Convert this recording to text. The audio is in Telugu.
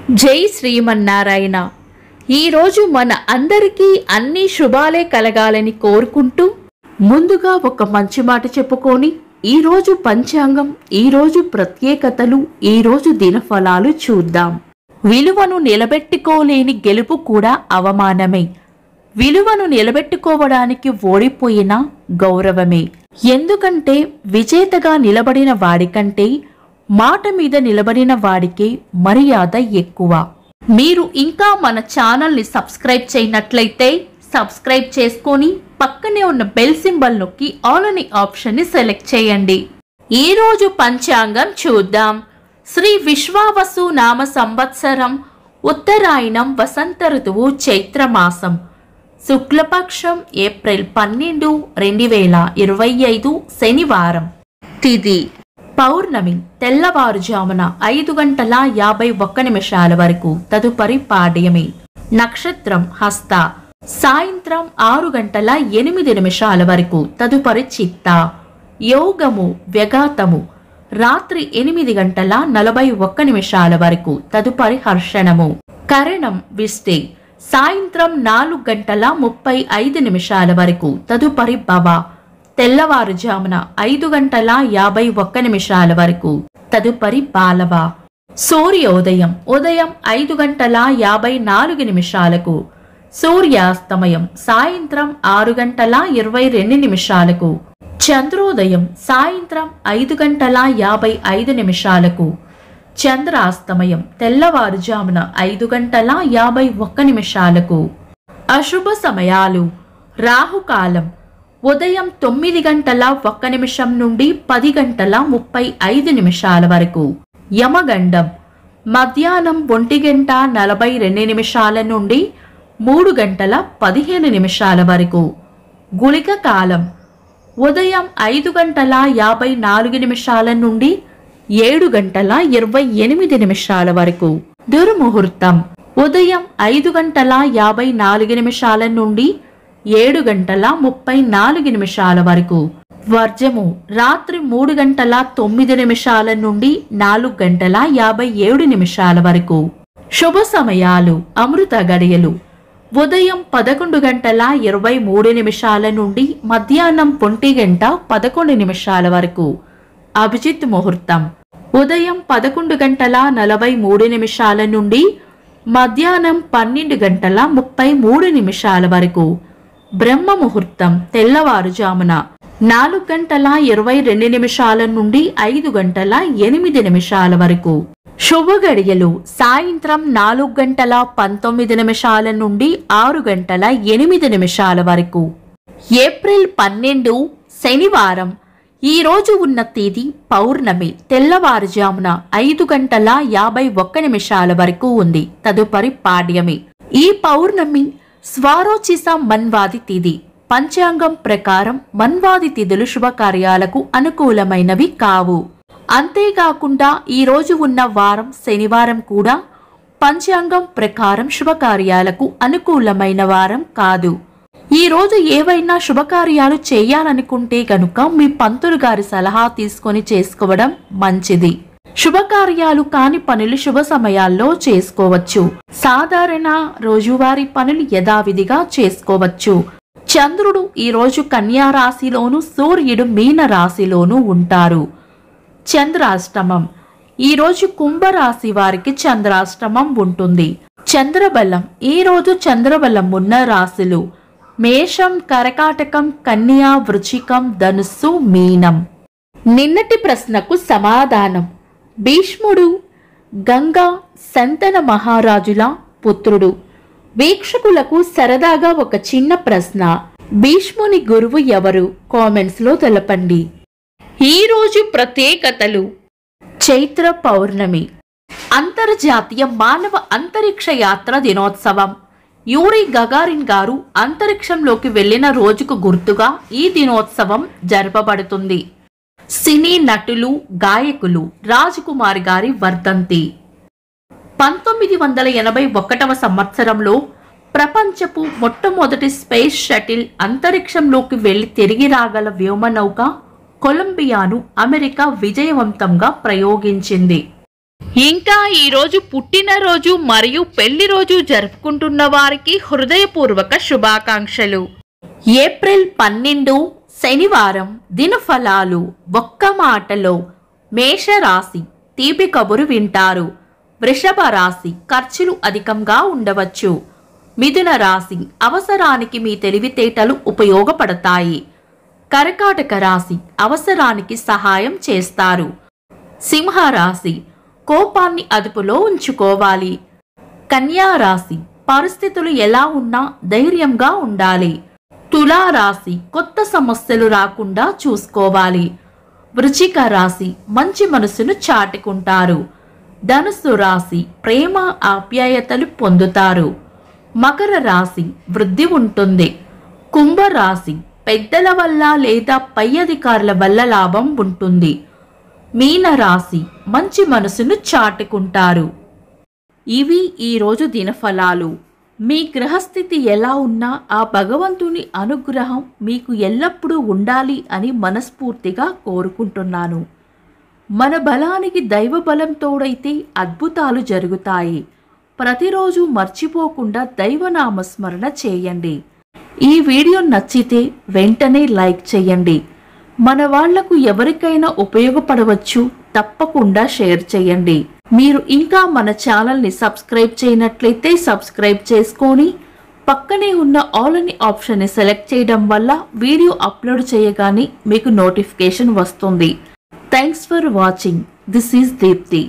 జై శ్రీమన్నారాయణ. ఈరోజు మన అందరికీ అన్ని శుభాలే కలగాలని కోరుకుంటూ ముందుగా ఒక మంచి మాట చెప్పుకొని ఈరోజు పంచాంగం, ఈరోజు ప్రత్యేకతలు, ఈరోజు దినఫలాలు చూద్దాం. విలువను నిలబెట్టుకోలేని గెలుపు కూడా అవమానమే. విలువను నిలబెట్టుకోవడానికి ఓడిపోయిన గౌరవమే. ఎందుకంటే విజేతగా నిలబడిన వాడికంటే మాట మీద నిలబడిన వాడికే మర్యాద ఎక్కువ. మీరు ఇంకా మన ఛానల్ని సబ్స్క్రైబ్ చేయనట్లయితే సబ్స్క్రైబ్ చేసుకొని పక్కనే ఉన్న బెల్ సింబల్ నొక్కి ఆల్ అనే ఆప్షన్ని సెలెక్ట్ చేయండి. ఈరోజు పంచాంగం చూద్దాం. శ్రీ విశ్వావసు నామ సంవత్సరం, ఉత్తరాయణం, వసంత ఋతువు, చైత్రమాసం, శుక్లపక్షం, ఏప్రిల్ 12, 2025 శనివారం. తిథి పౌర్ణమి తెల్లవారుజామున 5:51 వరకు, తదుపరి పాడ్యమి. నక్షత్రం హస్త సాయంత్రం 6:08 వరకు, తదుపరి చిత్త. యోగము వ్యగాతము రాత్రి 8:41 వరకు, తదుపరి హర్షణము. కరణం విష్టి సాయంత్రం 4:35 వరకు, తదుపరి భవ. తెల్లవారుజామున 5:51 వరకు, తదుపరి బాలవ. సూర్యోదయం ఉదయం 5:54, సూర్యాస్తమయం సాయంత్రం 6:22, చంద్రోదయం సాయంత్రం 5:55, చంద్రాస్తమయం తెల్లవారుజామున 5:51. అశుభ సమయాలు. రాహుకాలం ఉదయం 9:01 నుండి 10:35 వరకు. యమగండం మధ్యాహ్నం 1:42 నుండి 3:15 వరకు. గుళిక కాలం ఉదయం 5:54 నుండి 7:28 వరకు. దుర్ముహూర్తం ఉదయం 5:54 నుండి 7:34 వరకు. వర్జము రాత్రి 3:09 నుండి 4:57 వరకు. శుభ సమయాలు. అమృత గడియలు ఉదయం 11:23 నుండి మధ్యాహ్నం 1:11 వరకు. అభిజిత్ ముహూర్తం ఉదయం 11:43 నుండి మధ్యాహ్నం 12:33 వరకు. బ్రహ్మ ముహూర్తం తెల్లవారుజామున 4:22 నుండి 5:08 వరకు. శుభ గడియలు సాయంత్రం 4:19 నుండి 6:08 వరకు. ఏప్రిల్ 12 శనివారం. ఈ రోజు ఉన్న తేదీ పౌర్ణమి తెల్లవారుజామున 5:51 వరకు ఉంది, తదుపరి పాడ్యమి. ఈ పౌర్ణమి స్వారోచిస మన్వాది తిథి. పంచాంగం ప్రకారం మన్వాది తిథులు శుభకార్యాలకు అనుకూలమైనవి కావు. అంతేకాకుండా ఈ రోజు ఉన్న వారం శనివారం కూడా పంచాంగం ప్రకారం శుభకార్యాలకు అనుకూలమైన వారం కాదు. ఈ రోజు ఏవైనా శుభకార్యాలు చేయాలనుకుంటే గనుక మీ పంతులు గారి సలహా తీసుకొని చేసుకోవడం మంచిది. శుభకార్యాలు కాని పనులు శుభ సమయాల్లో చేసుకోవచ్చు. సాధారణ రోజువారీ పనులు యథావిధిగా చేసుకోవచ్చు. చంద్రుడు ఈ రోజు కన్యా రాశిలోను, సూర్యుడు మీన రాశిలోను ఉంటారు. చంద్రాష్టమం ఈ రోజు కుంభరాశి వారికి చంద్రాష్టమం ఉంటుంది. చంద్రబలం ఈ రోజు చంద్రబలం ఉన్న రాశులు మేషం, కర్కాటకం, కన్యా, వృశ్చికం, ధనుస్సు, మీనం. నిన్నటి ప్రశ్నకు సమాధానం. భీష్ముడు గంగా సంతన మహారాజుల పుత్రుడు. వీక్షకులకు సరదాగా ఒక చిన్న ప్రశ్న. భీష్ముని గురువు ఎవరు? కామెంట్స్ లో తెలపండి. ఈరోజు ప్రత్యేకతలు. చైత్ర పౌర్ణమి, అంతర్జాతీయ మానవ అంతరిక్ష యాత్ర దినోత్సవం. యూరి గగారిన్ గారు అంతరిక్షంలోకి వెళ్లిన రోజుకు గుర్తుగా ఈ దినోత్సవం జరపబడుతుంది. సినీ నటులు, గాయకులు రాజ్ కుమార్ గారి వర్ధంతి. 1981 సంవత్సరంలో ప్రపంచపు మొట్టమొదటి స్పేస్ షటిల్ అంతరిక్షంలోకి వెళ్లి తిరిగి రాగల వ్యోమనౌక కొలంబియాను అమెరికా విజయవంతంగా ప్రయోగించింది. ఇంకా ఈరోజు పుట్టినరోజు మరియు పెళ్లి రోజు జరుపుకుంటున్న వారికి హృదయపూర్వక శుభాకాంక్షలు. ఏప్రిల్ 12 శనివారం దినఫలాలు. ఒక్క మాటలో మేషరాశి తీపి కబురు వింటారు. వృషభ రాశి ఖర్చులు అధికంగా ఉండవచ్చు. మిథున రాశి అవసరానికి మీ తెలివితేటలు ఉపయోగపడతాయి. కర్కాటక రాశి అవసరానికి సహాయం చేస్తారు. సింహరాశి కోపాన్ని అదుపులో ఉంచుకోవాలి. కన్యా రాశి పరిస్థితులు ఎలా ఉన్నా ధైర్యంగా ఉండాలి. తులారాశి కొత్త సమస్యలు రాకుండా చూసుకోవాలి. వృశ్చిక రాశి మంచి మనసును చాటుకుంటారు. ధనుస్సు రాశి ప్రేమ ఆప్యాయతలు పొందుతారు. మకర రాశి వృద్ధి ఉంటుంది. కుంభరాశి పెద్దల వల్ల లేదా పై అధికారుల వల్ల లాభం ఉంటుంది. మీనరాశి మంచి మనసును చాటుకుంటారు. ఇవి ఈరోజు దినఫలాలు. మీ గ్రహస్థితి ఎలా ఉన్నా ఆ భగవంతుని అనుగ్రహం మీకు ఎల్లప్పుడూ ఉండాలి అని మనస్ఫూర్తిగా కోరుకుంటున్నాను. మన బలానికి దైవ బలం తోడైతే అద్భుతాలు జరుగుతాయి. ప్రతిరోజు మర్చిపోకుండా దైవనామస్మరణ చేయండి. ఈ వీడియో నచ్చితే వెంటనే లైక్ చేయండి. మన వాళ్లకు ఎవరికైనా ఉపయోగపడవచ్చు. తప్పకుండా షేర్ చేయండి. మీరు ఇంకా మన ఛానల్ని సబ్స్క్రైబ్ చేయనట్లయితే సబ్స్క్రైబ్ చేసుకొని పక్కనే ఉన్న ఆల్ అని ఆప్షన్ని సెలెక్ట్ చేయడం వల్ల వీడియో అప్లోడ్ చేయగానే మీకు నోటిఫికేషన్ వస్తుంది. Thanks for watching. This is Deepti.